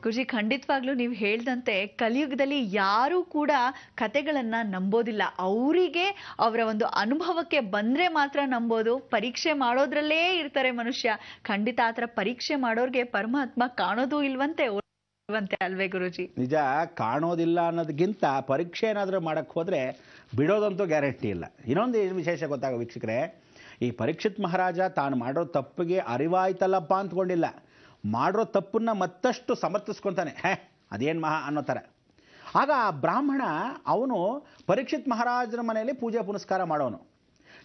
ಗುರುಜಿ, ಖಂಡಿತವಾಗ್ಲೂ ನೀವು ಹೇಳ್ದಂತೆ ಕಲಿಯುಗದಲ್ಲಿ ಯಾರೂ ಕೂಡ ಕತೆಗಳನ್ನ ನಂಬೋದಿಲ್ಲ. ಅವರಿಗೆ ಅವರ ಒಂದು ಅನುಭವಕ್ಕೆ ಬಂದ್ರೆ ಮಾತ್ರ ನಂಬೋದು. ಪರೀಕ್ಷೆ ಮಾಡೋದ್ರಲ್ಲೇ ಇರ್ತಾರೆ ಮನುಷ್ಯ. ಖಂಡಿತ ಆತರ ಪರೀಕ್ಷೆ ಮಾಡೋರ್ಗೆ ಪರಮಾತ್ಮ ಕಾಣೋದು ಇಲ್ವಂತೆ ಅಲ್ವೇ ಗುರುಜಿ? ನಿಜ, ಕಾಣೋದಿಲ್ಲ ಅನ್ನೋದಕ್ಕಿಂತ ಪರೀಕ್ಷೆ ಏನಾದರೂ ಮಾಡಕ್ಕೆ ಹೋದ್ರೆ ಬಿಡೋದಂತೂ ಗ್ಯಾರಂಟಿ ಇಲ್ಲ. ಇನ್ನೊಂದು ವಿಶೇಷ ಗೊತ್ತಾಗೋ ವೀಕ್ಷಕರೇ, ಈ ಪರೀಕ್ಷಿತ್ ಮಹಾರಾಜ ತಾನು ಮಾಡೋ ತಪ್ಪಿಗೆ ಅರಿವಾಯ್ತಲ್ಲಪ್ಪ ಅಂದ್ಕೊಂಡಿಲ್ಲ, ಮಾಡಿರೋ ತಪ್ಪನ್ನ ಮತ್ತಷ್ಟು ಸಮರ್ಥಿಸ್ಕೊತಾನೆ. ಅದೇನು ಮಹಾ ಅನ್ನೋ ಥರ. ಆಗ ಆ ಬ್ರಾಹ್ಮಣ ಅವನು ಪರೀಕ್ಷಿತ್ ಮಹಾರಾಜನ ಮನೆಯಲ್ಲಿ ಪೂಜೆ ಪುನಸ್ಕಾರ ಮಾಡೋನು.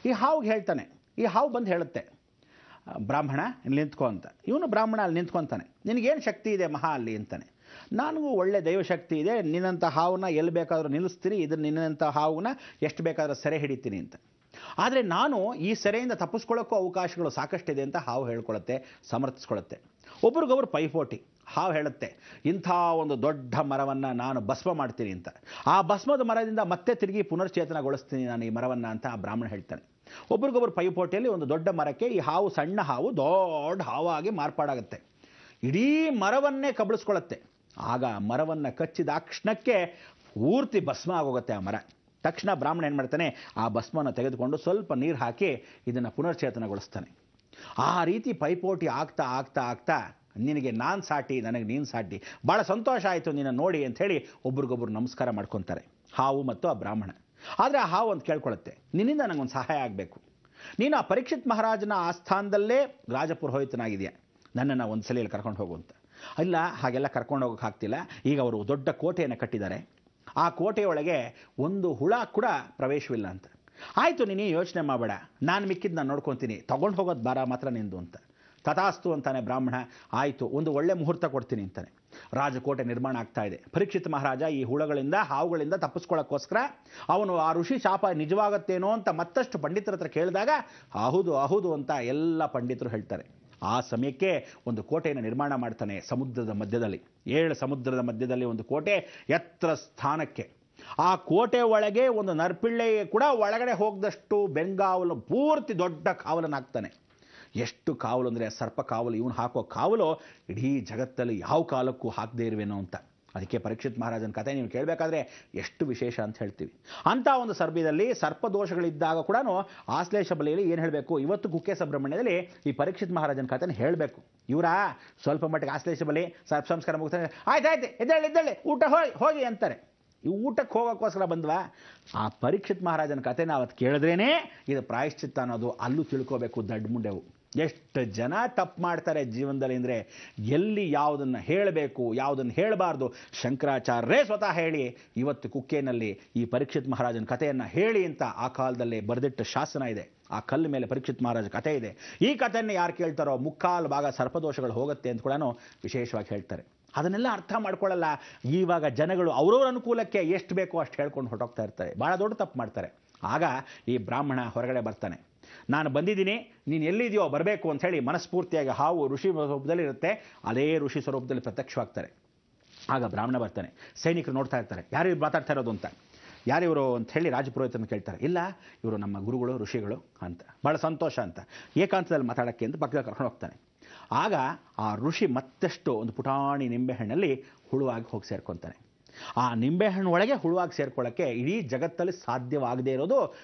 ಈ ಹಾವಿಗೆ ಹೇಳ್ತಾನೆ, ಈ ಹಾವು ಬಂದು ಹೇಳುತ್ತೆ, ಬ್ರಾಹ್ಮಣ ಇಲ್ಲಿ ನಿಂತ್ಕೊ ಅಂತ. ಇವನು ಬ್ರಾಹ್ಮಣ ಅಲ್ಲಿ ನಿಂತ್ಕೊತಾನೆ. ನಿನಗೇನು ಶಕ್ತಿ ಇದೆ ಮಹಾ ಅಲ್ಲಿ ಅಂತಾನೆ. ನನಗೂ ಒಳ್ಳೆ ದೈವಶಕ್ತಿ ಇದೆ, ನಿನ್ನಂಥ ಹಾವನ್ನ ಎಲ್ಲಿ ಬೇಕಾದರೂ ನಿಲ್ಲಿಸ್ತೀನಿ, ಇದನ್ನು ನಿನ್ನಂಥ ಹಾವನ್ನ ಎಷ್ಟು ಬೇಕಾದರೂ ಸೆರೆ ಹಿಡಿತೀನಿ ಅಂತ. ಆದರೆ ನಾನು ಈ ಸೆರೆಯಿಂದ ತಪ್ಪಿಸ್ಕೊಳ್ಳೋಕ್ಕೂ ಅವಕಾಶಗಳು ಸಾಕಷ್ಟಿದೆ ಅಂತ ಹಾವು ಹೇಳ್ಕೊಳುತ್ತೆ, ಸಮರ್ಥಿಸ್ಕೊಳ್ಳುತ್ತೆ. ಒಬ್ರಿಗೊಬ್ರು ಪೈಪೋಟಿ. ಹಾವು ಹೇಳುತ್ತೆ, ಇಂಥ ಒಂದು ದೊಡ್ಡ ಮರವನ್ನು ನಾನು ಭಸ್ಮ ಮಾಡ್ತೀನಿ ಅಂತ. ಆ ಭಸ್ಮದ ಮರದಿಂದ ಮತ್ತೆ ತಿರುಗಿ ಪುನರ್ಚೇತನಗೊಳಿಸ್ತೀನಿ ನಾನು ಈ ಮರವನ್ನು ಅಂತ ಆ ಬ್ರಾಹ್ಮಣ ಹೇಳ್ತಾನೆ. ಒಬ್ರಿಗೊಬ್ರು ಪೈಪೋಟಿಯಲ್ಲಿ ಒಂದು ದೊಡ್ಡ ಮರಕ್ಕೆ ಈ ಹಾವು, ಸಣ್ಣ ಹಾವು ದೊಡ್ಡ ಹಾವಾಗಿ ಮಾರ್ಪಾಡಾಗುತ್ತೆ. ಇಡೀ ಮರವನ್ನೇ ಕಬಳಿಸ್ಕೊಳ್ಳುತ್ತೆ. ಆಗ ಮರವನ್ನು ಕಚ್ಚಿದ ಕ್ಷಣಕ್ಕೆ ಪೂರ್ತಿ ಭಸ್ಮ ಆಗೋಗುತ್ತೆ ಆ ಮರ. ತಕ್ಷಣ ಬ್ರಾಹ್ಮಣ ಏನು ಮಾಡ್ತಾನೆ, ಆ ಭಸ್ಮನ ತೆಗೆದುಕೊಂಡು ಸ್ವಲ್ಪ ನೀರು ಹಾಕಿ ಇದನ್ನು ಪುನರ್ಚೇತನಗೊಳಿಸ್ತಾನೆ. ಆ ರೀತಿ ಪೈಪೋಟಿ ಆಗ್ತಾ ಆಗ್ತಾ ಆಗ್ತಾ ನಿನಗೆ ನಾನು ಸಾಟಿ, ನನಗೆ ನೀನು ಸಾಟಿ, ಭಾಳ ಸಂತೋಷ ಆಯಿತು ನಿನ್ನ ನೋಡಿ ಅಂಥೇಳಿ ಒಬ್ರಿಗೊಬ್ರು ನಮಸ್ಕಾರ ಮಾಡ್ಕೊತಾರೆ, ಹಾವು ಮತ್ತು ಆ ಬ್ರಾಹ್ಮಣ. ಆದರೆ ಆ ಹಾವು ಅಂತ ಕೇಳ್ಕೊಳುತ್ತೆ, ನಿನ್ನಿಂದ ನನಗೊಂದು ಸಹಾಯ ಆಗಬೇಕು. ನೀನು ಆ ಪರೀಕ್ಷಿತ್ ಮಹಾರಾಜನ ಆಸ್ಥಾನದಲ್ಲೇ ರಾಜಪುರೋಹಿತನಾಗಿದೆಯಾ, ನನ್ನನ್ನು ಒಂದು ಸಲಿಯಲ್ಲಿ ಕರ್ಕೊಂಡು ಹೋಗುವಂತ. ಇಲ್ಲ, ಹಾಗೆಲ್ಲ ಕರ್ಕೊಂಡು ಹೋಗೋಕೆ ಆಗ್ತಿಲ್ಲ. ಈಗ ಅವರು ದೊಡ್ಡ ಕೋಟೆಯನ್ನು ಕಟ್ಟಿದ್ದಾರೆ, ಆ ಕೋಟೆಯೊಳಗೆ ಒಂದು ಹುಳ ಕೂಡ ಪ್ರವೇಶವಿಲ್ಲ ಅಂತ. ಆಯಿತು, ನೀನು ಯೋಚನೆ ಮಾಡಬೇಡ, ನಾನು ಮಿಕ್ಕಿದ್ದು ನಾನು ನೋಡ್ಕೊತೀನಿ, ತಗೊಂಡು ಹೋಗೋದು ಭಾರ ಮಾತ್ರ ನಿಂದು ಅಂತ. ತಥಾಸ್ತು ಅಂತಾನೆ ಬ್ರಾಹ್ಮಣ. ಆಯಿತು, ಒಂದು ಒಳ್ಳೆ ಮುಹೂರ್ತ ಕೊಡ್ತೀನಿ ಅಂತಾನೆ. ರಾಜಕೋಟೆ ನಿರ್ಮಾಣ ಆಗ್ತಾ ಇದೆ. ಪರೀಕ್ಷಿತ್ ಮಹಾರಾಜ ಈ ಹುಳಗಳಿಂದ, ಹಾವುಗಳಿಂದ ತಪ್ಪಿಸ್ಕೊಳ್ಳೋಕ್ಕೋಸ್ಕರ ಅವನು ಆ ಋಷಿ ಶಾಪ ನಿಜವಾಗತ್ತೇನೋ ಅಂತ ಮತ್ತಷ್ಟು ಪಂಡಿತರ ಹತ್ರ ಕೇಳಿದಾಗ ಹೌದು ಹೌದು ಅಂತ ಎಲ್ಲ ಪಂಡಿತರು ಹೇಳ್ತಾರೆ. ಆ ಸಮಯಕ್ಕೆ ಒಂದು ಕೋಟೆಯನ್ನು ನಿರ್ಮಾಣ ಮಾಡ್ತಾನೆ ಸಮುದ್ರದ ಮಧ್ಯದಲ್ಲಿ. 7 ಸಮುದ್ರದ ಮಧ್ಯದಲ್ಲಿ ಒಂದು ಕೋಟೆ ಎತ್ತರ ಸ್ಥಾನಕ್ಕೆ. ಆ ಕೋಟೆ ಒಳಗೆ ಒಂದು ನರ್ಪಿಳ್ಳೆ ಕೂಡ ಒಳಗಡೆ ಹೋಗದಷ್ಟು ಬೆಂಗಾವಲು, ಪೂರ್ತಿ ದೊಡ್ಡ ಕಾವಲನ್ನು ಹಾಕ್ತಾನೆ. ಎಷ್ಟು ಕಾವಲು ಅಂದರೆ ಸರ್ಪ ಕಾವಲು. ಇವನು ಹಾಕೋ ಕಾವಲು ಇಡೀ ಜಗತ್ತಲ್ಲಿ ಯಾವ ಕಾಲಕ್ಕೂ ಹಾಕದೇ ಇರುವೇನೋ ಅಂತ. ಅದಕ್ಕೆ ಪರೀಕ್ಷಿತ್ ಮಹಾರಾಜನ ಕಥೆ ನೀವು ಕೇಳಬೇಕಾದ್ರೆ ಎಷ್ಟು ವಿಶೇಷ ಅಂತ ಹೇಳ್ತೀವಿ. ಅಂಥ ಒಂದು ಸರ್ಬದಲ್ಲಿ ಸರ್ಪದೋಷಗಳಿದ್ದಾಗ ಕೂಡ ಆಶ್ಲೇಷ ಬಲಿಯಲ್ಲಿ ಏನು ಹೇಳಬೇಕು, ಇವತ್ತು ಕುಕ್ಕೆ ಸುಬ್ರಹ್ಮಣ್ಯದಲ್ಲಿ ಈ ಪರೀಕ್ಷಿತ್ ಮಹಾರಾಜನ ಕಥೆನ ಹೇಳಬೇಕು. ಇವರ ಸ್ವಲ್ಪ ಮಟ್ಟಿಗೆ ಆಶ್ಲೇಷ ಬಲಿ, ಸರ್ಪ ಸಂಸ್ಕಾರ ಮುಗಿಸ್ತಾರೆ, ಆಯ್ತಾಯ್ತು ಎದ್ದೇಳಿ ಊಟ ಹೋಗಿ ಅಂತಾರೆ. ಈ ಊಟಕ್ಕೆ ಹೋಗೋಕ್ಕೋಸ್ಕರ ಬಂದ್ವಾ? ಆ ಪರೀಕ್ಷಿತ್ ಮಹಾರಾಜನ ಕಥೆನ ಅವತ್ತು ಕೇಳಿದ್ರೇ ಇದು ಪ್ರಾಯಶ್ಚಿತ್ತ ಅನ್ನೋದು ಅಲ್ಲೂ ತಿಳ್ಕೋಬೇಕು ದಡ್ಡ ಮುಂಡೆವು. ಎಷ್ಟು ಜನ ತಪ್ಪು ಮಾಡ್ತಾರೆ ಜೀವನದಲ್ಲಿ ಅಂದರೆ, ಎಲ್ಲಿ ಯಾವುದನ್ನು ಹೇಳಬೇಕು ಯಾವುದನ್ನು ಹೇಳಬಾರ್ದು ಶಂಕರಾಚಾರ್ಯರೇ ಸ್ವತಃ ಹೇಳಿ ಇವತ್ತು ಕುಕ್ಕೆನಲ್ಲಿ ಈ ಪರೀಕ್ಷಿತ್ ಮಹಾರಾಜನ ಕಥೆಯನ್ನು ಹೇಳಿ ಅಂತ ಆ ಕಾಲದಲ್ಲೇ ಬರೆದಿಟ್ಟ ಶಾಸನ ಇದೆ. ಆ ಕಲ್ಲು ಮೇಲೆ ಪರೀಕ್ಷಿತ್ ಮಹಾರಾಜ ಕಥೆ ಇದೆ. ಈ ಕಥೆಯನ್ನು ಯಾರು ಕೇಳ್ತಾರೋ ಮುಕ್ಕಾಲು ಭಾಗ ಸರ್ಪದೋಷಗಳು ಹೋಗುತ್ತೆ ಅಂತ ಕೂಡ ವಿಶೇಷವಾಗಿ ಹೇಳ್ತಾರೆ. ಅದನ್ನೆಲ್ಲ ಅರ್ಥ ಮಾಡ್ಕೊಳ್ಳಲ್ಲ. ಇವಾಗ ಜನಗಳು ಅವ್ರವ್ರ ಅನುಕೂಲಕ್ಕೆ ಎಷ್ಟು ಬೇಕೋ ಅಷ್ಟು ಹೇಳ್ಕೊಂಡು ಹೊರಟೋಗ್ತಾ ಇರ್ತಾರೆ, ಭಾಳ ದೊಡ್ಡ ತಪ್ಪು ಮಾಡ್ತಾರೆ. ಆಗ ಈ ಬ್ರಾಹ್ಮಣ ಹೊರಗಡೆ ಬರ್ತಾನೆ, ನಾನು ಬಂದಿದ್ದೀನಿ, ನೀನು ಎಲ್ಲಿದೆಯೋ ಬರಬೇಕು ಅಂತ ಹೇಳಿ ಮನಸ್ಫೂರ್ತಿಯಾಗಿ ಹಾವು ಋಷಿ ಸ್ವರೂಪದಲ್ಲಿ ಇರುತ್ತೆ, ಅದೇ ಋಷಿ ಸ್ವರೂಪದಲ್ಲಿ ಪ್ರತ್ಯಕ್ಷವಾಗ್ತಾರೆ. ಆಗ ಬ್ರಾಹ್ಮಣ ಬರ್ತಾನೆ. ಸೈನಿಕರು ನೋಡ್ತಾ ಇರ್ತಾರೆ, ಯಾರು ಮಾತಾಡ್ತಾ ಇರೋದು ಅಂತ. ಯಾರಿವರು ಅಂತ ಹೇಳಿ ರಾಜಪುರೋಹಿತನ ಕೇಳ್ತಾರೆ. ಇಲ್ಲ, ಇವರು ನಮ್ಮ ಗುರುಗಳು ಋಷಿಗಳು ಅಂತ. ಭಾಳ ಸಂತೋಷ ಅಂತ ಏಕಾಂತದಲ್ಲಿ ಮಾತಾಡೋಕ್ಕೆ ಅಂತ ಪಕ್ಕದಲ್ಲಿ ಕರ್ಕೊಂಡು ಹೋಗ್ತಾನೆ. ಆಗ ಆ ಋಷಿ ಮತ್ತಷ್ಟು ಒಂದು ಪುಟಾಣಿ ನಿಂಬೆಹಣ್ಣಲ್ಲಿ ಹುಳುವಾಗಿ ಹೋಗಿ ಸೇರ್ಕೊತಾನೆ. ಆ ನಿಂಬೆಹಣ್ಣು ಒಳಗೆ ಹುಳುವಾಗಿ ಸೇರ್ಕೊಳ್ಳೋಕ್ಕೆ ಇಡೀ ಜಗತ್ತಲ್ಲಿ ಸಾಧ್ಯವಾಗದೇ ಇರೋದು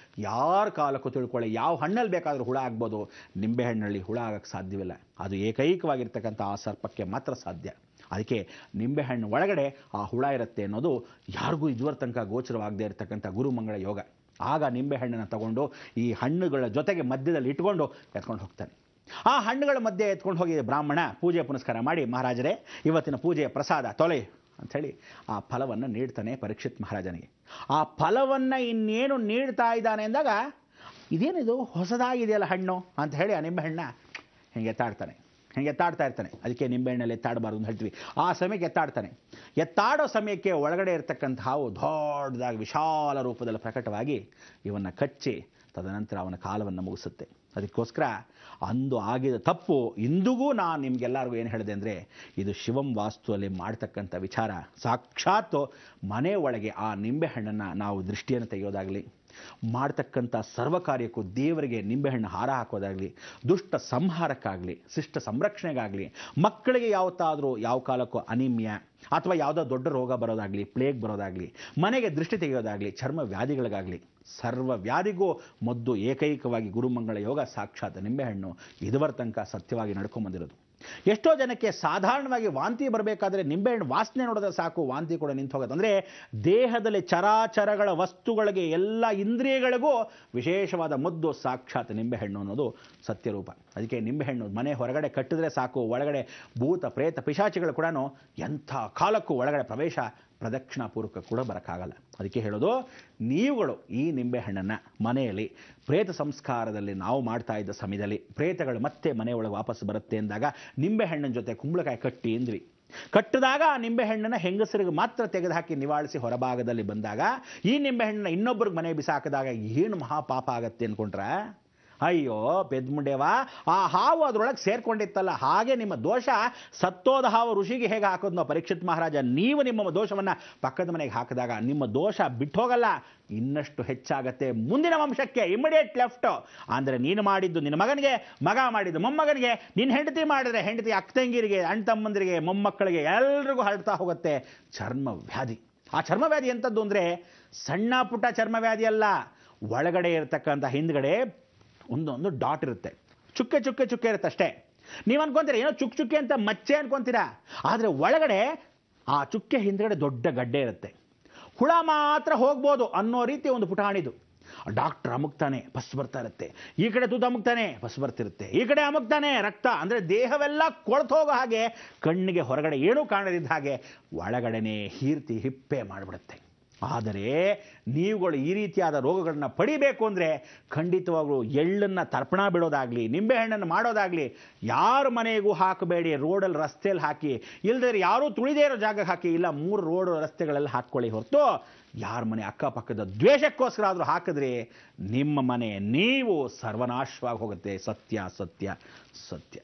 ಯಾರ ಕಾಲಕ್ಕೂ ತಿಳ್ಕೊಳ್ಳಿ. ಯಾವ ಹಣ್ಣಲ್ಲಿ ಬೇಕಾದರೂ ಹುಳ ಆಗ್ಬೋದು, ನಿಂಬೆಹಣ್ಣಲ್ಲಿ ಹುಳ ಆಗೋಕ್ಕೆ ಸಾಧ್ಯವಿಲ್ಲ. ಅದು ಏಕೈಕವಾಗಿರ್ತಕ್ಕಂಥ ಆ ಸರ್ಪಕ್ಕೆ ಮಾತ್ರ ಸಾಧ್ಯ. ಅದಕ್ಕೆ ನಿಂಬೆಹಣ್ಣು ಒಳಗಡೆ ಆ ಹುಳ ಇರುತ್ತೆ ಅನ್ನೋದು ಯಾರಿಗೂ ಇದುವರ ತನಕ ಗೋಚರವಾಗದೇ ಇರತಕ್ಕಂಥ ಗುರುಮಂಗಳ ಯೋಗ. ಆಗ ನಿಂಬೆಹಣ್ಣನ್ನು ತಗೊಂಡು ಈ ಹಣ್ಣುಗಳ ಜೊತೆಗೆ ಮಧ್ಯದಲ್ಲಿ ಇಟ್ಕೊಂಡು ಎತ್ಕೊಂಡು ಹೋಗ್ತಾನೆ. ಆ ಹಣ್ಣುಗಳ ಮಧ್ಯೆ ಎತ್ಕೊಂಡು ಹೋಗಿ ಬ್ರಾಹ್ಮಣ ಪೂಜೆ ಪುನಸ್ಕಾರ ಮಾಡಿ, ಮಹಾರಾಜರೇ ಇವತ್ತಿನ ಪೂಜೆಯ ಪ್ರಸಾದ ತೊಲೆ ಅಂಥೇಳಿ ಆ ಫಲವನ್ನು ನೀಡ್ತಾನೆ ಪರೀಕ್ಷಿತ್ ಮಹಾರಾಜನಿಗೆ. ಆ ಫಲವನ್ನು ಇನ್ನೇನು ನೀಡ್ತಾ ಇದ್ದಾನೆ ಅಂದಾಗ, ಇದೇನಿದು ಹೊಸದಾಗಿದೆಯಲ್ಲ ಹಣ್ಣು ಅಂತ ಹೇಳಿ ಆ ನಿಂಬೆಹಣ್ಣ ಹಿಂಗೆ ಎತ್ತಾಡ್ತಾ ಇರ್ತಾನೆ. ಅದಕ್ಕೆ ನಿಂಬೆಹಣ್ಣಲ್ಲಿ ಎತ್ತಾಡಬಾರ್ದು ಅಂತ ಹೇಳ್ತೀವಿ. ಆ ಸಮಯಕ್ಕೆ ಎತ್ತಾಡೋ ಸಮಯಕ್ಕೆ ಒಳಗಡೆ ಇರತಕ್ಕಂಥ ಹಾವು ದೊಡ್ಡದಾಗಿ ವಿಶಾಲ ರೂಪದಲ್ಲಿ ಪ್ರಕಟವಾಗಿ ಇವನ್ನ ಕಚ್ಚಿ ತದನಂತರ ಅವನ ಕಾಲವನ್ನು ಮುಗಿಸುತ್ತೆ. ಅದಕ್ಕೋಸ್ಕರ ಅಂದು ಆಗಿದ ತಪ್ಪು ಇಂದಿಗೂ ನಾನು ನಿಮಗೆಲ್ಲರಿಗೂ ಏನು ಹೇಳಿದೆ ಅಂದರೆ, ಇದು ಶಿವಂ ವಾಸ್ತುವಲ್ಲಿ ಮಾಡ್ತಕ್ಕಂಥ ವಿಚಾರ. ಸಾಕ್ಷಾತ್ ಮನೆ ಒಳಗೆ ಆ ನಿಂಬೆಹಣ್ಣನ್ನು ನಾವು ದೃಷ್ಟಿಯನ್ನು ತೆಗೆಯೋದಾಗಲಿ ಮಾಡ್ತಕ್ಕಂಥ ಸರ್ವ ಕಾರ್ಯಕ್ಕೂ ದೇವರಿಗೆ ನಿಂಬೆಹಣ್ಣು ಹಾರ ಹಾಕೋದಾಗಲಿ, ದುಷ್ಟ ಸಂಹಾರಕ್ಕಾಗಲಿ, ಶಿಷ್ಟ ಸಂರಕ್ಷಣೆಗಾಗಲಿ, ಮಕ್ಕಳಿಗೆ ಯಾವತ್ತಾದರೂ ಯಾವ ಕಾಲಕ್ಕೂ ಅನಿಮಿಯಾ ಅಥವಾ ಯಾವುದೋ ದೊಡ್ಡ ರೋಗ ಬರೋದಾಗಲಿ, ಪ್ಲೇಗ್ ಬರೋದಾಗಲಿ, ಮನೆಗೆ ದೃಷ್ಟಿ ತೆಗೆಯೋದಾಗಲಿ, ಚರ್ಮ ವ್ಯಾಧಿಗಳಿಗಾಗಲಿ, ಸರ್ವ ವ್ಯಾಧಿಗೂ ಮದ್ದು ಏಕೈಕವಾಗಿ ಗುರುಮಂಗಳ ಯೋಗ ಸಾಕ್ಷಾತ್ ನಿಂಬೆಹಣ್ಣು ಇದುವರ ತನಕ ಸತ್ಯವಾಗಿ ನಡ್ಕೊಂಬಂದಿರೋದು. ಎಷ್ಟೋ ಜನಕ್ಕೆ ಸಾಧಾರಣವಾಗಿ ವಾಂತಿ ಬರಬೇಕಾದ್ರೆ ನಿಂಬೆಹಣ್ಣು ವಾಸನೆ ನೋಡಿದ್ರೆ ಸಾಕು ವಾಂತಿ ಕೂಡ ನಿಂತು ಹೋಗುತ್ತೆ. ಅಂದರೆ ದೇಹದಲ್ಲಿ ಚರಾಚರಗಳ ವಸ್ತುಗಳಿಗೆ ಎಲ್ಲ ಇಂದ್ರಿಯಗಳಿಗೂ ವಿಶೇಷವಾದ ಮದ್ದು ಸಾಕ್ಷಾತ್ ನಿಂಬೆಹಣ್ಣು ಅನ್ನೋದು ಸತ್ಯರೂಪ. ಅದಕ್ಕೆ ನಿಂಬೆಹಣ್ಣು ಮನೆ ಹೊರಗಡೆ ಕಟ್ಟಿದ್ರೆ ಸಾಕು, ಒಳಗಡೆ ಭೂತ ಪ್ರೇತ ಪಿಶಾಚಿಗಳು ಕೂಡ ಎಂಥ ಕಾಲಕ್ಕೂ ಒಳಗಡೆ ಪ್ರವೇಶ ಪ್ರದಕ್ಷಿಣಾಪೂರ್ವಕ ಕೂಡ ಬರೋಕ್ಕಾಗಲ್ಲ. ಅದಕ್ಕೆ ಹೇಳೋದು, ನೀವುಗಳು ಈ ನಿಂಬೆಹಣ್ಣನ್ನು ಮನೆಯಲ್ಲಿ ಪ್ರೇತ ಸಂಸ್ಕಾರದಲ್ಲಿ ನಾವು ಮಾಡ್ತಾ ಇದ್ದ ಸಮಯದಲ್ಲಿ ಪ್ರೇತಗಳು ಮತ್ತೆ ಮನೆಯೊಳಗೆ ವಾಪಸ್ ಬರುತ್ತೆ ಅಂದಾಗ ನಿಂಬೆಹಣ್ಣಿನ ಜೊತೆ ಕುಂಬಳಕಾಯಿ ಕಟ್ಟಿ ಅಂದ್ವಿ. ಕಟ್ಟಿದಾಗ ಆ ನಿಂಬೆಹಣ್ಣನ್ನು ಹೆಂಗಸರಿಗೆ ಮಾತ್ರ ತೆಗೆದುಹಾಕಿ ನಿವಾಳಿಸಿ ಹೊರಭಾಗದಲ್ಲಿ ಬಂದಾಗ ಈ ನಿಂಬೆಹಣ್ಣನ್ನು ಇನ್ನೊಬ್ಬರಿಗೆ ಮನೆ ಬಿಸಾಕಿದಾಗ ಏನು ಮಹಾಪಾಪ ಆಗತ್ತೆ ಅಂದ್ಕೊಂಡ್ರೆ, ಅಯ್ಯೋ ಪೆದ್ಮುಂಡೇವ, ಆ ಹಾವು ಅದರೊಳಗೆ ಸೇರ್ಕೊಂಡಿತ್ತಲ್ಲ, ಹಾಗೆ ನಿಮ್ಮ ದೋಷ ಸತ್ತೋದ ಹಾವು ಋಷಿಗೆ ಹೇಗೆ ಹಾಕೋದು ಪರೀಕ್ಷಿತ್ ಮಹಾರಾಜ, ನೀವು ನಿಮ್ಮ ದೋಷವನ್ನು ಪಕ್ಕದ ಮನೆಗೆ ಹಾಕಿದಾಗ ನಿಮ್ಮ ದೋಷ ಬಿಟ್ಟೋಗಲ್ಲ, ಇನ್ನಷ್ಟು ಹೆಚ್ಚಾಗತ್ತೆ ಮುಂದಿನ ವಂಶಕ್ಕೆ. ಇಮಿಡಿಯೇಟ್ ಲೆಫ್ಟ್ ಅಂದರೆ ನೀನು ಮಾಡಿದ್ದು ನಿನ್ನ ಮಗನಿಗೆ, ಮಗ ಮಾಡಿದ್ದು ಮೊಮ್ಮಗನಿಗೆ, ನಿನ್ನ ಹೆಂಡತಿ ಮಾಡಿದ್ರೆ ಹೆಂಡತಿ ಅಕ್ಕ ತಂಗಿರಿಗೆ, ಅಣ್ಣ ತಮ್ಮಂದಿರಿಗೆ, ಮೊಮ್ಮಕ್ಕಳಿಗೆ ಎಲ್ರಿಗೂ ಹರಡ್ತಾ ಹೋಗುತ್ತೆ ಚರ್ಮ ವ್ಯಾಧಿ. ಆ ಚರ್ಮ ವ್ಯಾಧಿ ಎಂಥದ್ದು ಅಂದರೆ ಸಣ್ಣ ಪುಟ್ಟ ಚರ್ಮ ವ್ಯಾಧಿ ಅಲ್ಲ, ಒಳಗಡೆ ಇರತಕ್ಕಂಥ ಹಿಂದ್ಗಡೆ ಒಂದೊಂದು ಡಾಟ್ ಇರುತ್ತೆ, ಚುಕ್ಕೆ ಚುಕ್ಕೆ ಚುಕ್ಕೆ ಇರುತ್ತೆ ಅಷ್ಟೇ. ನೀವು ಅನ್ಕೊಂತೀರ ಏನೋ ಚುಕ್ಕೆ ಚುಕ್ಕೆ ಅಂತ ಮಚ್ಚೆ ಅನ್ಕೊಂತೀರಾ, ಆದರೆ ಒಳಗಡೆ ಆ ಚುಕ್ಕೆ ಹಿಂದ್ಗಡೆ ದೊಡ್ಡ ಗಡ್ಡೆ ಇರುತ್ತೆ. ಹುಳ ಮಾತ್ರ ಹೋಗ್ಬೋದು ಅನ್ನೋ ರೀತಿ ಒಂದು ಪುಟಾಣಿದು. ಡಾಕ್ಟರ್ ಅಮುಕ್ತಾನೆ ಪಸ್ ಬರ್ತಾ ಇರುತ್ತೆ, ಈ ಕಡೆ ತೂತು ಅಮುಕ್ತಾನೆ ಪಸ್ ಬರ್ತಿರುತ್ತೆ, ಈ ಕಡೆ ಅಮುಕ್ತಾನೆ ರಕ್ತ, ಅಂದರೆ ದೇಹವೆಲ್ಲ ಕೊಳ್ತು ಹೋಗೋ ಹಾಗೆ, ಕಣ್ಣಿಗೆ ಹೊರಗಡೆ ಏನೂ ಕಾಣದಿದ್ದ ಹಾಗೆ ಒಳಗಡೆನೆ ಹೀರ್ತಿ ಹಿಪ್ಪೆ ಮಾಡಿಬಿಡುತ್ತೆ. ಆದರೆ ನೀವುಗಳು ಈ ರೀತಿಯಾದ ರೋಗಗಳನ್ನ ಪಡಿಬೇಕು ಅಂದರೆ ಖಂಡಿತವಾಗ್ಲೂ ಎಳ್ಳನ್ನು ತರ್ಪಣ ಬಿಡೋದಾಗಲಿ, ನಿಂಬೆಹಣ್ಣನ್ನು ಮಾಡೋದಾಗಲಿ ಯಾರ ಮನೆಗೂ ಹಾಕಬೇಡಿ. ರೋಡಲ್ಲಿ ರಸ್ತೆಯಲ್ಲಿ ಹಾಕಿ, ಇಲ್ಲದೇ ಯಾರೂ ತುಳಿದೇ ಇರೋ ಜಾಗಕ್ಕೆ ಹಾಕಿ, ಇಲ್ಲ 3 ರೋಡ್ ರಸ್ತೆಗಳೆಲ್ಲ ಹಾಕ್ಕೊಳ್ಳಿ ಹೊರತು ಯಾರ ಮನೆ ಅಕ್ಕಪಕ್ಕದ ದ್ವೇಷಕ್ಕೋಸ್ಕರ ಆದರೂ ಹಾಕಿದ್ರೆ ನಿಮ್ಮ ಮನೆ ನೀವು ಸರ್ವನಾಶವಾಗಿ ಹೋಗುತ್ತೆ. ಸತ್ಯ ಸತ್ಯ ಸತ್ಯ.